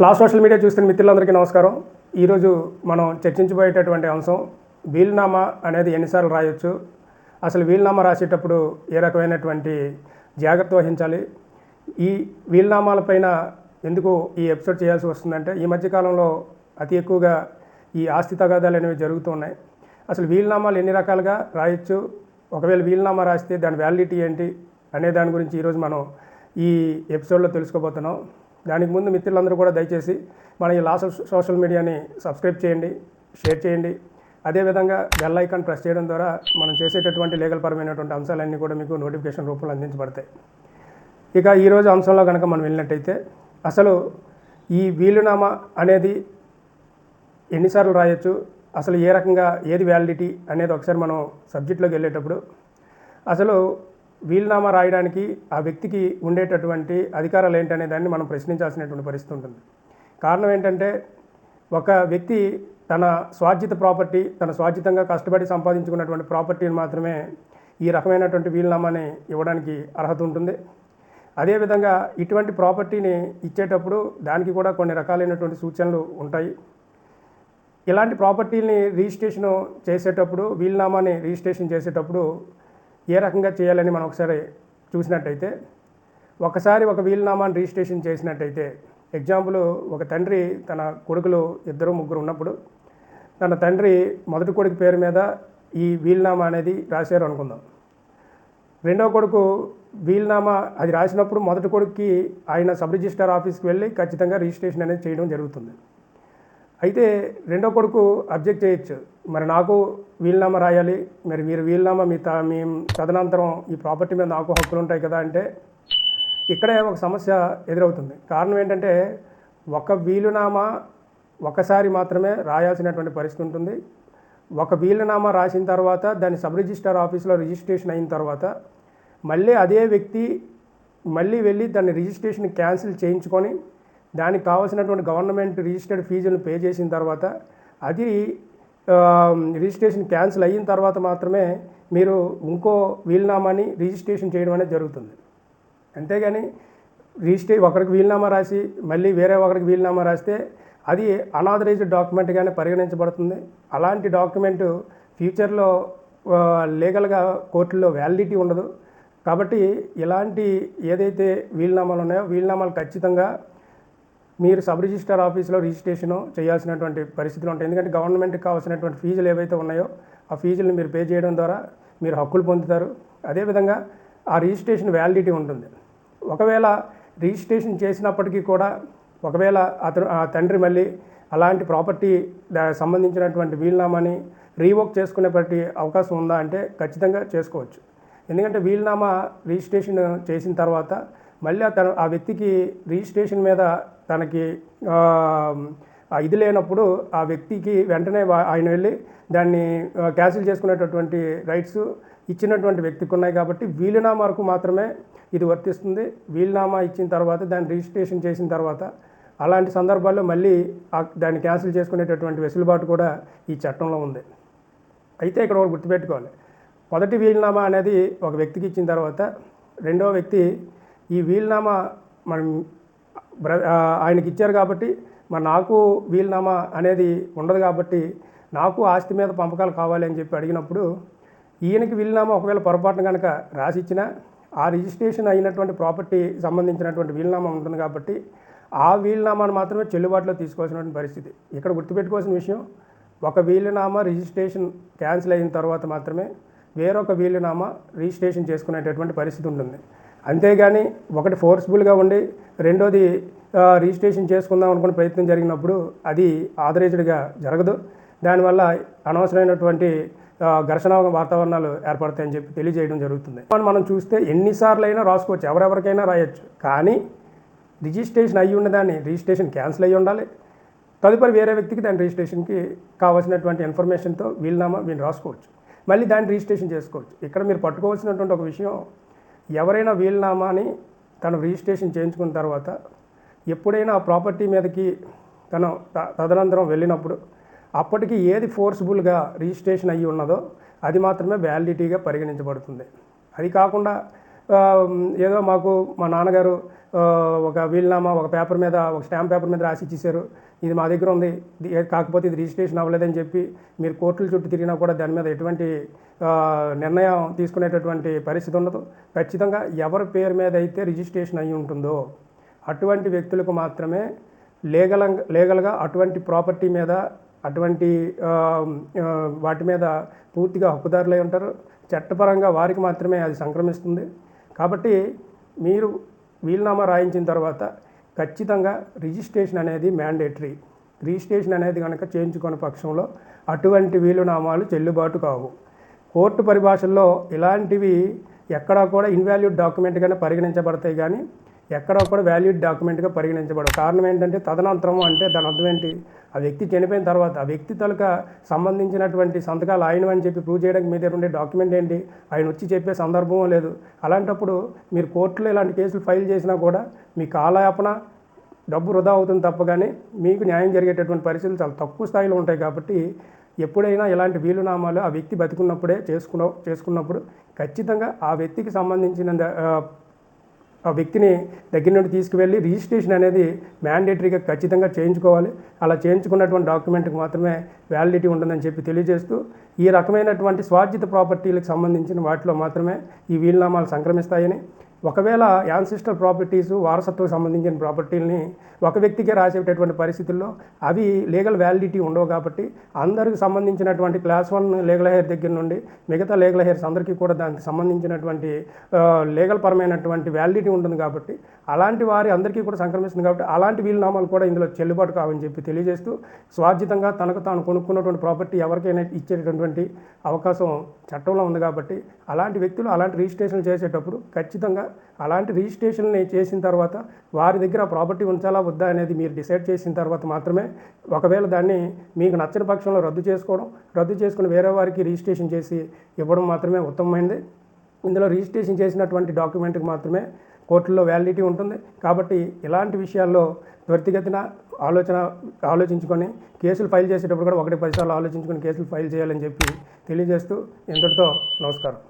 Social media చూస్తున్న మిత్రులందరికీ నమస్కారం. ఈరోజు మనం చర్చించబోయేటటువంటి అంశం వీలునామా అనేది ఎన్నిసార్లు రాయొచ్చు, అసలు వీలునామా రాసేటప్పుడు ఏ రకమైనటువంటి జాగ్రత్త వహించాలి, ఈ వీలునామాలపైన ఎందుకు ఈ ఎపిసోడ్ చేయాల్సి వస్తుందంటే ఈ మధ్యకాలంలో అతి ఎక్కువగా ఈ ఆస్తి తగాదాలు అనేవి జరుగుతున్నాయి. అసలు వీలునామాలు ఎన్ని రకాలుగా రాయొచ్చు, ఒకవేళ వీలునామా రాస్తే దాని వ్యాలిడిటీ ఏంటి అనే దాని గురించి ఈరోజు మనం ఈ ఎపిసోడ్లో తెలుసుకోబోతున్నాం. దానికి ముందు మిత్రులందరూ కూడా దయచేసి మన ఈ సోషల్ మీడియాని సబ్స్క్రైబ్ చేయండి, షేర్ చేయండి. అదేవిధంగా బెల్ ఐకాన్ ప్రెస్ చేయడం ద్వారా మనం చేసేటటువంటి లీగల్ పరమైనటువంటి అంశాలన్నీ కూడా మీకు నోటిఫికేషన్ రూపంలో అందించబడతాయి. ఇక ఈరోజు అంశంలో కనుక మనం వెళ్ళినట్టయితే అసలు ఈ వీలునామా అనేది ఎన్నిసార్లు రాయొచ్చు, అసలు ఏ రకంగా ఏది వ్యాలిడిటీ అనేది ఒకసారి మనం సబ్జెక్ట్లోకి వెళ్ళేటప్పుడు అసలు వీలునామా రాయడానికి ఆ వ్యక్తికి ఉండేటటువంటి అధికారాలు ఏంటనే దాన్ని మనం ప్రశ్నించాల్సినటువంటి పరిస్థితి ఉంటుంది. కారణం ఏంటంటే ఒక వ్యక్తి తన స్వార్జిత ప్రాపర్టీ, తన స్వార్జితంగా కష్టపడి సంపాదించుకున్నటువంటి ప్రాపర్టీని మాత్రమే ఈ రకమైనటువంటి వీలునామాని ఇవ్వడానికి అర్హత ఉంటుంది. అదేవిధంగా ఇటువంటి ప్రాపర్టీని ఇచ్చేటప్పుడు దానికి కూడా కొన్ని రకాలైనటువంటి సూచనలు ఉంటాయి. ఇలాంటి ప్రాపర్టీని రిజిస్ట్రేషన్ చేసేటప్పుడు, వీలునామాని రిజిస్ట్రేషన్ చేసేటప్పుడు ఏ రకంగా చేయాలని మనం ఒకసారి చూసినట్టయితే, ఒకసారి ఒక వీలునామాని రిజిస్ట్రేషన్ చేసినట్టయితే, ఎగ్జాంపుల్ ఒక తండ్రి తన కొడుకులు 2-3 ఉన్నప్పుడు తన తండ్రి మొదటి కొడుకు పేరు మీద ఈ వీలునామా అనేది రాశారు అనుకుందాం. రెండో కొడుకు వీలునామా అది రాసినప్పుడు మొదటి కొడుకుకి ఆయన సబ్ రిజిస్ట్రార్ ఆఫీస్కి వెళ్ళి ఖచ్చితంగా రిజిస్ట్రేషన్ అనేది చేయడం జరుగుతుంది. అయితే రెండో కొడుకు అబ్జెక్ట్ చేయొచ్చు, మరి నాకు వీలునామా రాయాలి, మరి మీరు వీలునామా మేము తదనంతరం ఈ ప్రాపర్టీ మీద నాకు హక్కులు ఉంటాయి కదా అంటే ఇక్కడే ఒక సమస్య ఎదురవుతుంది. కారణం ఏంటంటే ఒక వీలునామా ఒకసారి మాత్రమే రాయాల్సినటువంటి పరిస్థితి ఉంటుంది. ఒక వీలునామా రాసిన తర్వాత దాన్ని సబ్ రిజిస్ట్రార్ ఆఫీస్లో రిజిస్ట్రేషన్ అయిన తర్వాత మళ్ళీ అదే వ్యక్తి మళ్ళీ వెళ్ళి దాన్ని రిజిస్ట్రేషన్ క్యాన్సిల్ చేయించుకొని దానికి కావాల్సినటువంటి గవర్నమెంట్ రిజిస్టర్డ్ ఫీజులను పే చేసిన తర్వాత అది రిజిస్ట్రేషన్ క్యాన్సిల్ అయిన తర్వాత మాత్రమే మీరు ఇంకో వీలునామాని రిజిస్ట్రేషన్ చేయడం అనేది జరుగుతుంది. అంతేగాని ఒకరికి వీలునామా రాసి మళ్ళీ వేరే ఒకరికి వీలునామా రాస్తే అది అనాథరైజ్డ్ డాక్యుమెంట్గానే పరిగణించబడుతుంది. అలాంటి డాక్యుమెంటు ఫ్యూచర్లో లీగల్గా కోర్టుల్లో వ్యాలిడిటీ ఉండదు. కాబట్టి ఇలాంటి ఏదైతే వీలునామాలు ఉన్నాయో వీలునామాలు ఖచ్చితంగా మీరు సబ్ రిజిస్ట్రార్ ఆఫీస్లో రిజిస్ట్రేషన్ చేయాల్సినటువంటి పరిస్థితులు ఉంటాయి. ఎందుకంటే గవర్నమెంట్కి కావాల్సినటువంటి ఫీజులు ఏవైతే ఉన్నాయో ఆ ఫీజులను మీరు పే చేయడం ద్వారా మీరు హక్కులు పొందుతారు. అదేవిధంగా ఆ రిజిస్ట్రేషన్ వ్యాలిడిటీ ఉంటుంది. ఒకవేళ రిజిస్ట్రేషన్ చేసినప్పటికీ కూడా ఒకవేళ ఆ తండ్రి మళ్ళీ అలాంటి ప్రాపర్టీ సంబంధించినటువంటి వీలునామాని రీవోక్ చేసుకునేటువంటి అవకాశం ఉందా అంటే ఖచ్చితంగా చేసుకోవచ్చు. ఎందుకంటే వీలునామా రిజిస్ట్రేషన్ చేసిన తర్వాత మళ్ళీ ఆ వ్యక్తికి రిజిస్ట్రేషన్ మీద తనకి ఇది లేనప్పుడు ఆ వ్యక్తికి వెంటనే ఆయన వెళ్ళి దాన్ని క్యాన్సిల్ చేసుకునేటటువంటి రైట్స్ ఇచ్చినటువంటి వ్యక్తికి ఉన్నాయి. కాబట్టి వీలునామా వరకు మాత్రమే ఇది వర్తిస్తుంది. వీలునామా ఇచ్చిన తర్వాత దాన్ని రిజిస్ట్రేషన్ చేసిన తర్వాత అలాంటి సందర్భాల్లో మళ్ళీ దాన్ని క్యాన్సిల్ చేసుకునేటటువంటి వెసులుబాటు కూడా ఈ చట్టంలో ఉంది. అయితే ఇక్కడ ఒకటి గుర్తుపెట్టుకోవాలి, మొదటి వీలునామా అనేది ఒక వ్యక్తికి ఇచ్చిన తర్వాత రెండో వ్యక్తి ఈ వీలునామా మనం ఆయనకి ఇచ్చారు కాబట్టి మరి నాకు వీలునామా అనేది ఉండదు కాబట్టి నాకు ఆస్తి మీద పంపకాలు కావాలి అని చెప్పి అడిగినప్పుడు ఈయనకి వీలునామా ఒకవేళ పొరపాటున కనుక రాసిచ్చినా ఆ రిజిస్ట్రేషన్ అయినటువంటి ప్రాపర్టీ సంబంధించినటువంటి వీలునామా ఉంటుంది కాబట్టి ఆ వీలునామాను మాత్రమే చెల్లుబాటులో తీసుకోవాల్సినటువంటి పరిస్థితి. ఇక్కడ గుర్తుపెట్టుకోవాల్సిన విషయం, ఒక వీలునామా రిజిస్ట్రేషన్ క్యాన్సిల్ అయిన తర్వాత మాత్రమే వేరొక వీలునామా రిజిస్ట్రేషన్ చేసుకునేటటువంటి పరిస్థితి ఉంటుంది. అంతేగాని ఒకటి ఫోర్స్ఫుల్గా ఉండి రెండోది రిజిస్ట్రేషన్ చేసుకుందాం అనుకునే ప్రయత్నం జరిగినప్పుడు అది ఆథరైజ్డ్గా జరగదు. దానివల్ల అనవసరమైనటువంటి ఘర్షణ వాతావరణాలు ఏర్పడతాయని చెప్పి తెలియజేయడం జరుగుతుంది. మనం చూస్తే ఎన్నిసార్లు అయినా రాసుకోవచ్చు, ఎవరెవరికైనా రాయొచ్చు. కానీ రిజిస్ట్రేషన్ అయ్యి ఉన్నదాన్ని రిజిస్ట్రేషన్ క్యాన్సిల్ అయ్యి ఉండాలి. తదుపరి వేరే వ్యక్తికి దాని రిజిస్ట్రేషన్కి కావాల్సినటువంటి ఇన్ఫర్మేషన్తో వీలునామా వీళ్ళు రాసుకోవచ్చు, మళ్ళీ దాన్ని రిజిస్ట్రేషన్ చేసుకోవచ్చు. ఇక్కడ మీరు పట్టుకోవాల్సినటువంటి ఒక విషయం, ఎవరైనా వీలునామాని తను రిజిస్ట్రేషన్ చేయించుకున్న తర్వాత ఎప్పుడైనా ఆ ప్రాపర్టీ మీదకి తను తదనంతరం వెళ్ళినప్పుడు అప్పటికి ఏది ఫోర్స్ఫుల్గా రిజిస్ట్రేషన్ అయ్యి ఉన్నదో అది మాత్రమే వ్యాలిడిటీగా పరిగణించబడుతుంది. అది కాకుండా ఆ, ఏదో మాకు మా నాన్నగారు ఒక వీలునామా ఒక పేపర్ మీద ఒక స్టాంప్ పేపర్ మీద రాసి ఇచ్చేసారు, ఇది మా దగ్గర ఉంది, కాకపోతే ఇది రిజిస్ట్రేషన్ అవ్వలేదని చెప్పి మీరు కోర్టుల చుట్టూ తిరిగినా కూడా దాని మీద ఎటువంటి నిర్ణయం తీసుకునేటటువంటి పరిస్థితి ఉండదు. ఖచ్చితంగా ఎవరి పేరు మీద అయితే రిజిస్ట్రేషన్ అయి ఉంటుందో అటువంటి వ్యక్తులకు మాత్రమే లీగల్గా అటువంటి ప్రాపర్టీ మీద అటువంటి వాటి మీద పూర్తిగా హక్కుదారులై ఉంటారు. చట్టపరంగా వారికి మాత్రమే అది సంక్రమిస్తుంది. కాబట్టి మీరు వీలునామా రాయించిన తర్వాత ఖచ్చితంగా రిజిస్ట్రేషన్ అనేది మ్యాండేటరీ. రిజిస్ట్రేషన్ అనేది కనుక చేయించుకునే పక్షంలో అటువంటి వీలునామాలు చెల్లుబాటు కావు. కోర్టు పరిభాషల్లో ఇలాంటివి ఎక్కడా కూడా ఇన్వాల్యూడ్ డాక్యుమెంట్గానే పరిగణించబడతాయి, కానీ ఎక్కడా కూడా వ్యాలిడ్ డాక్యుమెంట్గా పరిగణించబడవు. కారణం ఏంటంటే తదనంతరము అంటే దాని అర్థం ఏంటి, ఆ వ్యక్తి చనిపోయిన తర్వాత ఆ వ్యక్తి తలక సంబంధించినటువంటి సంతకాలు ఆయనవని చెప్పి ప్రూవ్ చేయడానికి మీ దగ్గర ఉండే డాక్యుమెంట్ ఏంటి, ఆయన వచ్చి చెప్పే సందర్భం లేదు. అలాంటప్పుడు మీరు కోర్టులో ఇలాంటి కేసులు ఫైల్ చేసినా కూడా మీ కాలయాపన డబ్బు వృధా అవుతుంది తప్ప కానీ మీకు న్యాయం జరిగేటటువంటి పరిస్థితులు చాలా తక్కువ స్థాయిలో ఉంటాయి. కాబట్టి ఎప్పుడైనా ఇలాంటి వీలునామాలు ఆ వ్యక్తి బతికున్నప్పుడే చేసుకున్నప్పుడు ఖచ్చితంగా ఆ వ్యక్తికి సంబంధించిన ఆ వ్యక్తిని దగ్గర నుండి తీసుకువెళ్ళి రిజిస్ట్రేషన్ అనేది మ్యాండేటరీగా ఖచ్చితంగా చేయించుకోవాలి. అలా చేయించుకున్నటువంటి డాక్యుమెంట్కి మాత్రమే వ్యాలిడిటీ ఉంటుందని చెప్పి తెలియజేస్తూ, ఈ రకమైనటువంటి స్వార్జిత ప్రాపర్టీలకు సంబంధించిన వాటిలో మాత్రమే ఈ వీలునామాలు సంక్రమిస్తాయని, ఒకవేళ యాన్సిస్టర్ ప్రాపర్టీస్ వారసత్వం సంబంధించిన ప్రాపర్టీలని ఒక వ్యక్తికే రాసేటటువంటి పరిస్థితుల్లో అవి లీగల్ వ్యాలిడిటీ ఉండవు. కాబట్టి అందరికి సంబంధించినటువంటి క్లాస్ 1 లీగల్ హెయిర్ దగ్గర నుండి మిగతా లీగల్ హెయిర్స్ అందరికీ కూడా దానికి సంబంధించినటువంటి లీగల్ పరమైనటువంటి వ్యాలిడిటీ ఉంటుంది. కాబట్టి అలాంటి వారి అందరికీ కూడా సంక్రమిస్తుంది. కాబట్టి అలాంటి వీలునామాలు కూడా ఇందులో చెల్లుబాటు కావని చెప్పి తెలియజేస్తూ, స్వార్జితంగా తనకు తాను కొనుక్కున్నటువంటి ప్రాపర్టీ ఎవరికైనా ఇచ్చేటటువంటి అవకాశం చట్టంలో ఉంది. కాబట్టి అలాంటి వ్యక్తులు అలాంటి రిజిస్ట్రేషన్ చేసేటప్పుడు ఖచ్చితంగా అలాంటి రిజిస్ట్రేషన్ని చేసిన తర్వాత వారి దగ్గర ఆ ప్రాపర్టీ ఉంచాలా వద్దా అనేది మీరు డిసైడ్ చేసిన తర్వాత మాత్రమే, ఒకవేళ దాన్ని మీకు నచ్చని పక్షంలో రద్దు చేసుకుని వేరే వారికి రిజిస్ట్రేషన్ చేసి ఇవ్వడం మాత్రమే ఉత్తమమైనది. ఇందులో రిజిస్ట్రేషన్ చేసినటువంటి డాక్యుమెంట్కి మాత్రమే కోర్టుల్లో వ్యాలిడిటీ ఉంటుంది. కాబట్టి ఇలాంటి విషయాల్లో త్వరితగతిన ఆలోచించుకొని కేసులు ఫైల్ చేసేటప్పుడు కూడా 1-10 సార్లు ఆలోచించుకొని కేసులు ఫైల్ చేయాలని చెప్పి తెలియజేస్తూ ఇంతటితో నమస్కారం.